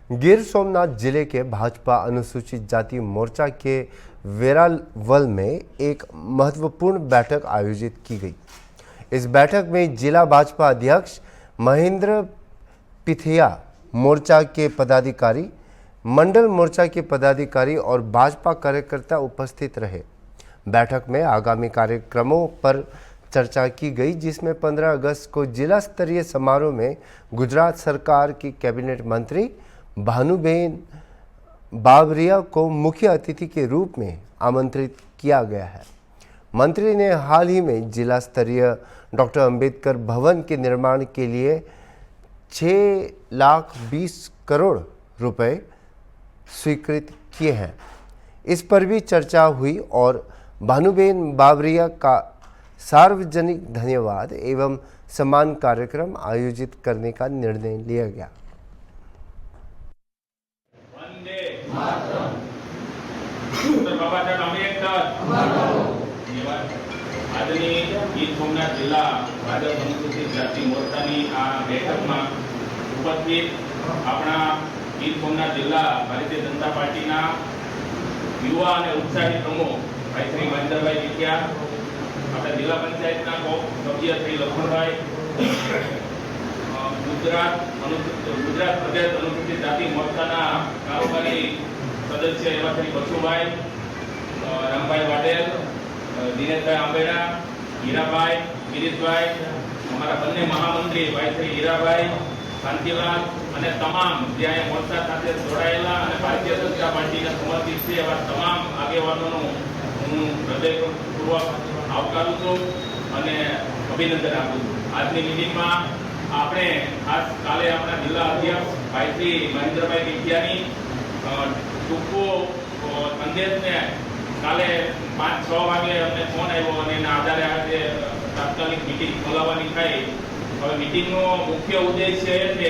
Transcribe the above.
गिर सोमनाथ जिले के भाजपा अनुसूचित जाति मोर्चा के वेरावल में एक महत्वपूर्ण बैठक आयोजित की गई। इस बैठक में जिला भाजपा अध्यक्ष महेंद्र पिथिया, मोर्चा के पदाधिकारी, मंडल मोर्चा के पदाधिकारी और भाजपा कार्यकर्ता उपस्थित रहे। बैठक में आगामी कार्यक्रमों पर चर्चा की गई, जिसमें 15 अगस्त को जिला स्तरीय समारोह में गुजरात सरकार की कैबिनेट मंत्री भानुबेन बाबरिया को मुख्य अतिथि के रूप में आमंत्रित किया गया है। मंत्री ने हाल ही में जिला स्तरीय डॉक्टर अंबेडकर भवन के निर्माण के लिए 6,20,00,000 करोड़ रुपए स्वीकृत किए हैं। इस पर भी चर्चा हुई और भानुबेन बाबरिया का सार्वजनिक धन्यवाद एवं सम्मान कार्यक्रम आयोजित करने का निर्णय लिया गया। આજની ગીર સોમનાથ જિલ્લા ભાજપ અનુસૂચિત જાતિ મોરચાની આ બેઠકમાં ઉપસ્થિત આપણા ગીર સોમનાથ જિલ્લા ભારતીય જનતા પાર્ટીના યુવા અને ઉત્સાહી પ્રમુખ ભાઈ શ્રી મહેન્દ્રભાઈ પિથિયા, આપણા જિલ્લા પંચાયતના સભ્ય શ્રી લખણભાઈ, ગુજરાત પ્રદેશ અનુસૂચિત જાતિ મોરચાના કારોબારી સદસ્ય એવા શ્રી બસુભાઈ, રામભાઈ વાડેલ, દિનેશભાઈ આંબેડા, હીરાભાઈ, ગિરીશભાઈ, અમારા બંને મહામંત્રી ભાઈ શ્રી હીરાભાઈ, શાંતિલાલ અને તમામ જે અહીંયા મોરચા સાથે જોડાયેલા અને ભારતીય જનતા પાર્ટીને સમર્પિત છે એવા તમામ આગેવાનોનું હું હૃદયપૂર્વક આવકારું છું અને અભિનંદન આપું છું। આજની મિટિંગમાં આપણે ખાસ કાલે આપણા જિલ્લા અધ્યક્ષ ભાઈ શ્રી મહેન્દ્રભાઈ પિથિયાની ટૂંકો સંદેશને કાલે 5-6 વાગે અમને ફોન આવ્યો અને એના આધારે આજે તાત્કાલિક મિટિંગ બોલાવવાની થઈ। હવે મિટિંગનો મુખ્ય ઉદ્દેશ્ય એ છે